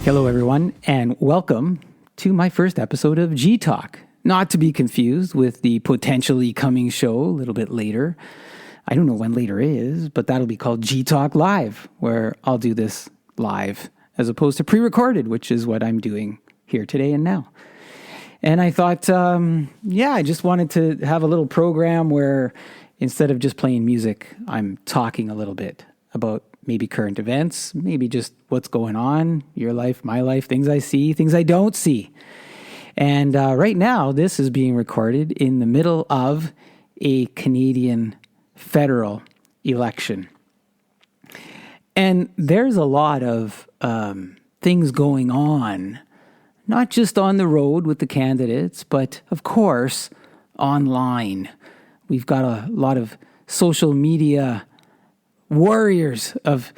Hello, everyone, and welcome to my first episode of G Talk. Not to be confused with the potentially coming show a little bit later. I don't know when later is, but that'll be called G Talk Live, where I'll do this live as opposed to pre-recorded, which is what I'm doing here today and now. And I thought, I just wanted to have a little program where instead of just playing music, I'm talking a little bit about maybe current events, maybe just what's going on, your life, my life, things I see, things I don't see. And right now, this is being recorded in the middle of a Canadian federal election. And there's a lot of things going on, not just on the road with the candidates, but of course, online. We've got a lot of social media warriors of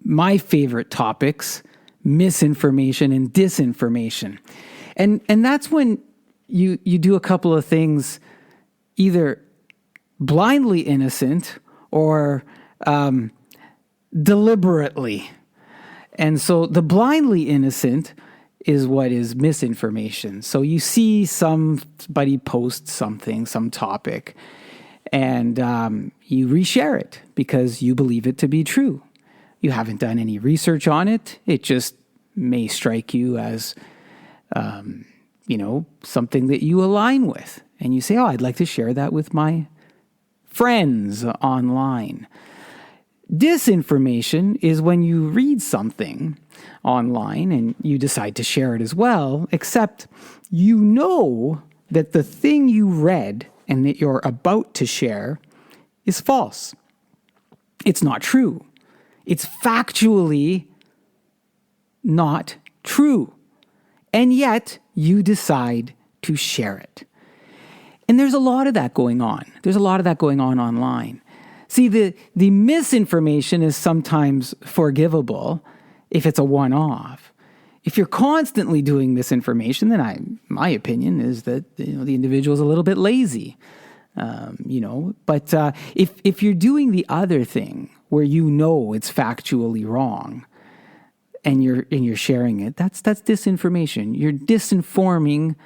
my favorite topics, misinformation and disinformation. And that's when you do a couple of things, either blindly innocent or deliberately. And so the blindly innocent is what is misinformation. So you see somebody post something, some topic, and you reshare it because you believe it to be true. You haven't done any research on it. It just may strike you as, something that you align with. And you say, I'd like to share that with my friends online. Disinformation is when you read something online and you decide to share it as well, except you know that the thing you read and that you're about to share is false. It's not true. It's factually not true. And yet you decide to share it. And there's a lot of that going on. There's a lot of that going on online. See, the misinformation is sometimes forgivable if it's a one-off. If you're constantly doing misinformation, then my opinion is that the individual is a little bit lazy. But if you're doing the other thing where you know it's factually wrong and you're sharing it, that's disinformation. You're disinforming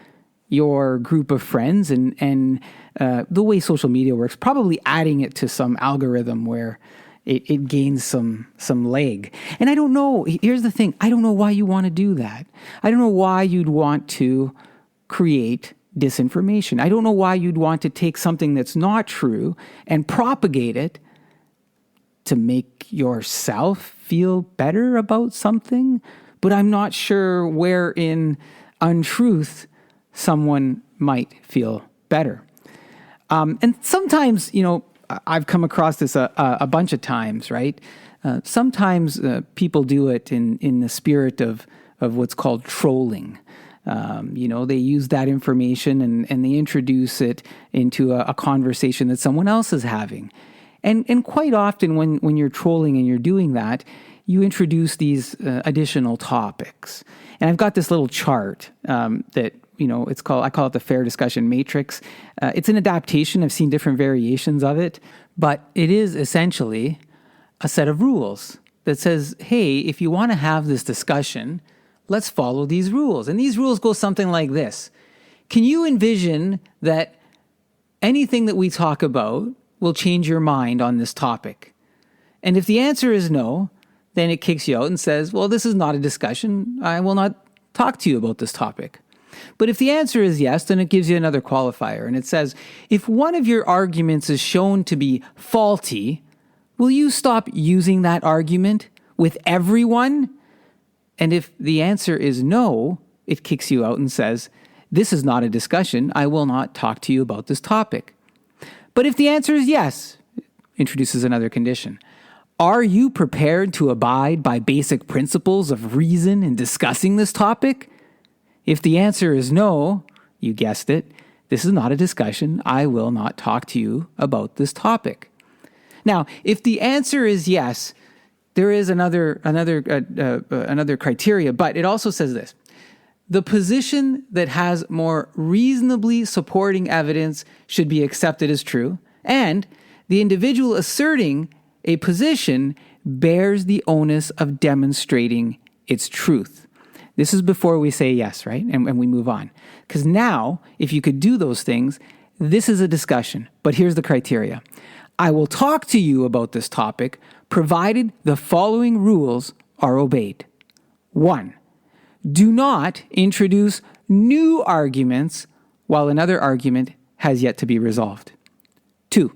your group of friends and the way social media works, probably adding it to some algorithm where it gains some leg. And I don't know, here's the thing, I don't know why you want to do that. I don't know why you'd want to create disinformation. I don't know why you'd want to take something that's not true and propagate it to make yourself feel better about something. But I'm not sure where in untruth someone might feel better. And sometimes, I've come across this a bunch of times, right? Sometimes people do it in the spirit of what's called trolling. They use that information and they introduce it into a conversation that someone else is having. And quite often when you're trolling and you're doing that, you introduce these additional topics. And I've got this little chart that I call it the Fair Discussion Matrix. It's an adaptation. I've seen different variations of it, but it is essentially a set of rules that says, hey, if you want to have this discussion, let's follow these rules. And these rules go something like this. Can you envision that anything that we talk about will change your mind on this topic? And if the answer is no, then it kicks you out and says, well, this is not a discussion. I will not talk to you about this topic. But if the answer is yes, then it gives you another qualifier. And it says, if one of your arguments is shown to be faulty, will you stop using that argument with everyone? And if the answer is no, it kicks you out and says, this is not a discussion. I will not talk to you about this topic. But if the answer is yes, it introduces another condition. Are you prepared to abide by basic principles of reason in discussing this topic? If the answer is no, you guessed it, this is not a discussion. I will not talk to you about this topic. Now, if the answer is yes, there is another criteria, but it also says this. The position that has more reasonably supporting evidence should be accepted as true, and the individual asserting a position bears the onus of demonstrating its truth. This is before we say yes, right? And we move on. Because now, if you could do those things, this is a discussion. But here's the criteria. I will talk to you about this topic, provided the following rules are obeyed. 1, do not introduce new arguments while another argument has yet to be resolved. 2,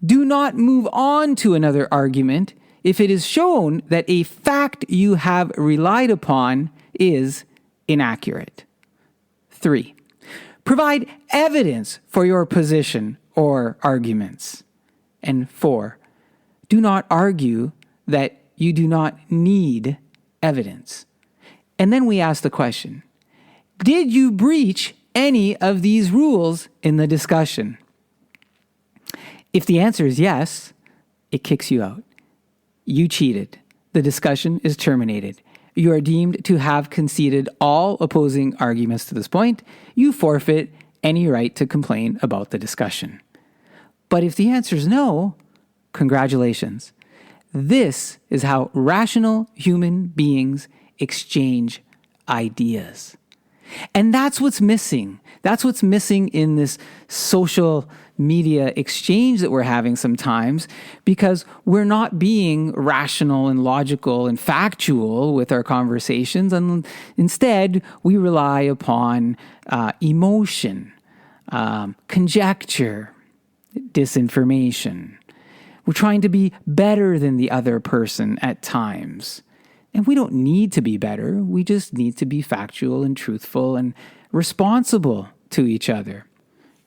do not move on to another argument if it is shown that a fact you have relied upon is inaccurate. 3, provide evidence for your position or arguments. And 4, do not argue that you do not need evidence. And then we ask the question, did you breach any of these rules in the discussion? If the answer is yes, it kicks you out. You cheated. The discussion is terminated. You are deemed to have conceded all opposing arguments to this point. You forfeit any right to complain about the discussion. But if the answer is no, congratulations. This is how rational human beings exchange ideas. And that's what's missing. That's what's missing in this social media exchange that we're having sometimes, because we're not being rational and logical and factual with our conversations. And instead, we rely upon emotion, conjecture, disinformation. We're trying to be better than the other person at times. And we don't need to be better. We just need to be factual and truthful and responsible to each other.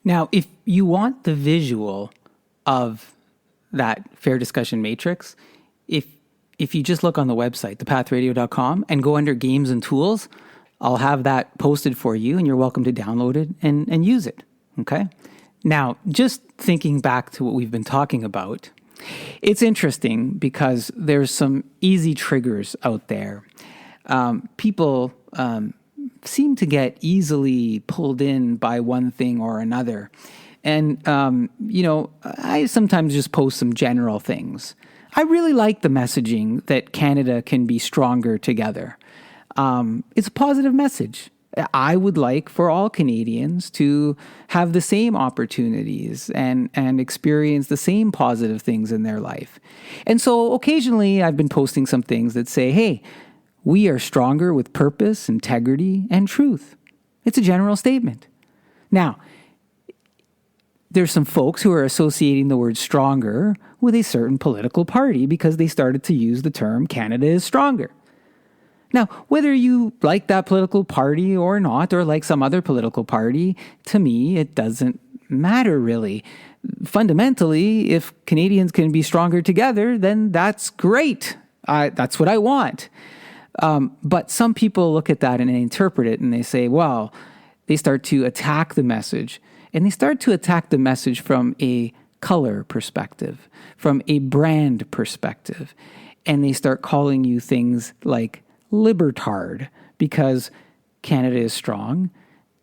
Now, if you want the visual of that fair discussion matrix, if you just look on the website, thepathradio.com, and go under games and tools, I'll have that posted for you, and you're welcome to download it and use it. Okay? Now, just thinking back to what we've been talking about, it's interesting because there's some easy triggers out there. People seem to get easily pulled in by one thing or another. And, I sometimes just post some general things. I really like the messaging that Canada can be stronger together. It's a positive message. I would like for all Canadians to have the same opportunities and experience the same positive things in their life. And so occasionally I've been posting some things that say, hey, we are stronger with purpose, integrity, and truth. It's a general statement. Now, there's some folks who are associating the word stronger with a certain political party because they started to use the term Canada is stronger. Now, whether you like that political party or not, or like some other political party, to me, it doesn't matter really. Fundamentally, if Canadians can be stronger together, then that's great. That's what I want. But some people look at that and they interpret it and they say, well, they start to attack the message. And they start to attack the message from a color perspective, from a brand perspective. And they start calling you things like libertard, because Canada is strong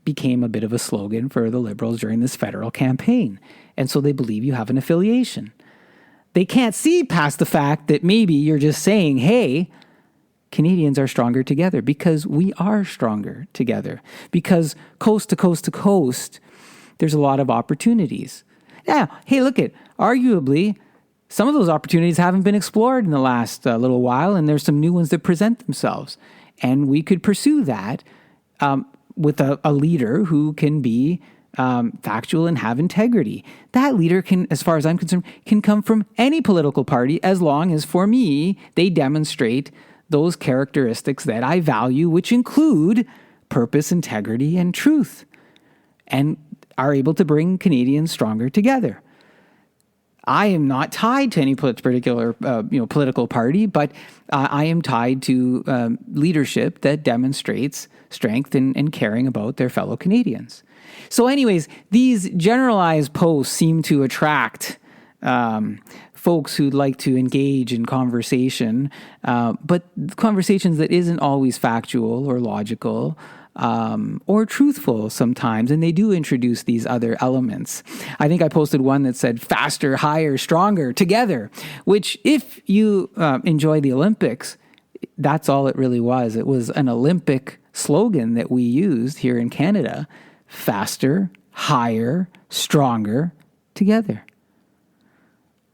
became a bit of a slogan for the Liberals during this federal campaign. And so they believe you have an affiliation. They can't see past the fact that maybe you're just saying, hey, Canadians are stronger together, because we are stronger together. Because coast to coast to coast, there's a lot of opportunities. Now, hey, look at, arguably, some of those opportunities haven't been explored in the last little while, and there's some new ones that present themselves. And we could pursue that with a leader who can be factual and have integrity. That leader can, as far as I'm concerned, can come from any political party, as long as, for me, they demonstrate those characteristics that I value, which include purpose, integrity, and truth, and are able to bring Canadians stronger together. I am not tied to any particular political party, but I am tied to leadership that demonstrates strength and caring about their fellow Canadians. So anyways, these generalized posts seem to attract folks who'd like to engage in conversation, but conversations that isn't always factual or logical, or truthful sometimes, and they do introduce these other elements. I think I posted one that said faster, higher, stronger, together, which if you enjoy the Olympics, that's all it really was. It was an Olympic slogan that we used here in Canada: faster, higher, stronger, together.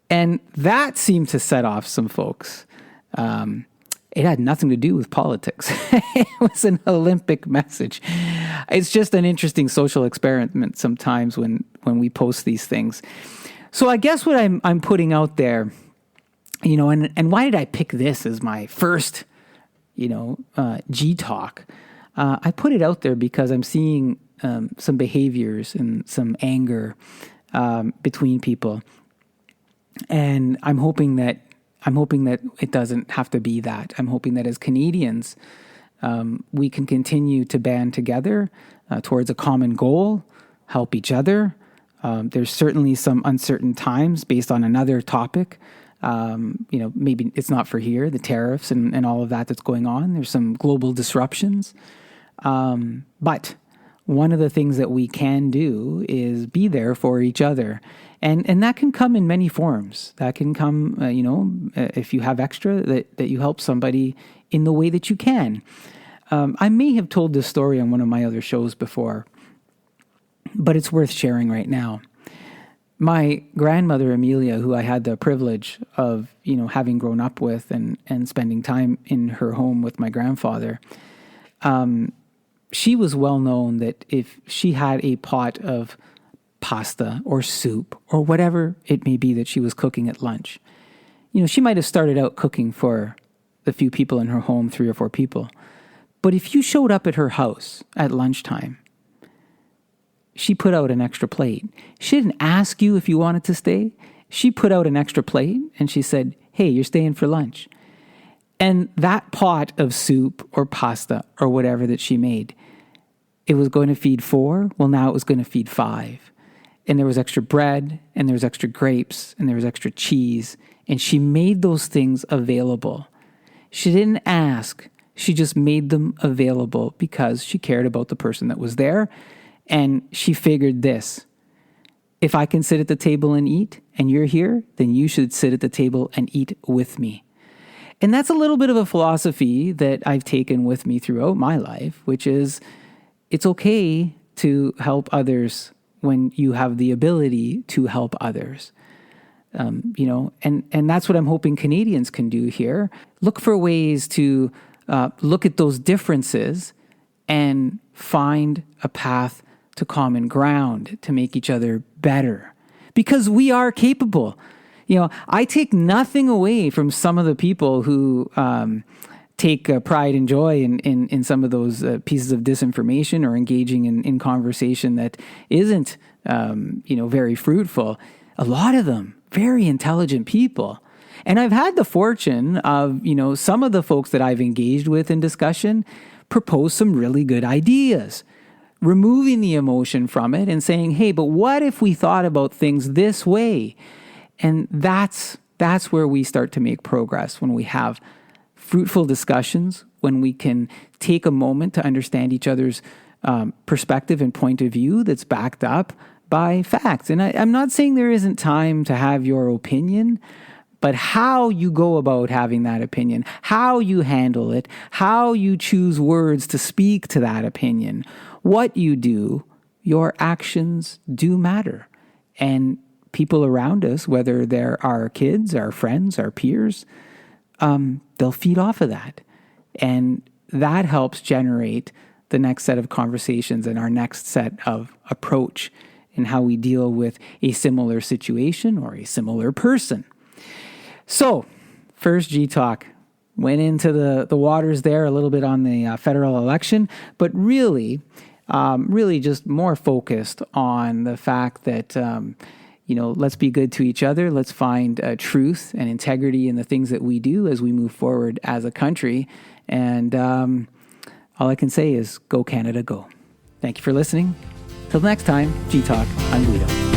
And that seemed to set off some folks. It had nothing to do with politics. It was an Olympic message. It's just an interesting social experiment sometimes when we post these things. So I guess what I'm putting out there, and why did I pick this as my first, G Talk? I put it out there because I'm seeing some behaviors and some anger between people. And I'm hoping that it doesn't have to be that. I'm hoping that as Canadians, we can continue to band together towards a common goal, help each other. There's certainly some uncertain times based on another topic. Maybe it's not for here, the tariffs and all of that's going on. There's some global disruptions. But one of the things that we can do is be there for each other. And that can come in many forms. That can come, if you have extra, that you help somebody in the way that you can. I may have told this story on one of my other shows before, but it's worth sharing right now. My grandmother, Amelia, who I had the privilege of, having grown up with and spending time in her home with my grandfather, she was well known that if she had a pot of pasta or soup or whatever it may be that she was cooking at lunch, she might have started out cooking for the few people in her home, 3 or 4 people. But if you showed up at her house at lunchtime, she put out an extra plate. She didn't ask you if you wanted to stay. She put out an extra plate and she said, "Hey, you're staying for lunch." And that pot of soup or pasta or whatever that she made, it was going to feed 4. Well, now it was going to feed 5. And there was extra bread, and there was extra grapes, and there was extra cheese. And she made those things available. She didn't ask. She just made them available because she cared about the person that was there. And she figured this: if I can sit at the table and eat, and you're here, then you should sit at the table and eat with me. And that's a little bit of a philosophy that I've taken with me throughout my life, which is it's okay to help others when you have the ability to help others. And that's what I'm hoping Canadians can do here. Look for ways to look at those differences and find a path to common ground to make each other better, because we are capable. I take nothing away from some of the people who take pride and joy in some of those pieces of disinformation or engaging in conversation that isn't, very fruitful. A lot of them, very intelligent people. And I've had the fortune of, some of the folks that I've engaged with in discussion propose some really good ideas, removing the emotion from it and saying, hey, but what if we thought about things this way? And that's where we start to make progress, when we have fruitful discussions, when we can take a moment to understand each other's perspective and point of view that's backed up by facts. And I'm not saying there isn't time to have your opinion, but how you go about having that opinion, how you handle it, how you choose words to speak to that opinion, what you do, your actions do matter. And people around us, whether they're our kids, our friends, our peers, they'll feed off of that. And that helps generate the next set of conversations and our next set of approach in how we deal with a similar situation or a similar person. So, first G Talk went into the waters there a little bit on the federal election, but really just more focused on the fact that let's be good to each other. Let's find truth and integrity in the things that we do as we move forward as a country. And all I can say is, go Canada, go. Thank you for listening. Till next time, G Talk, I'm Guido.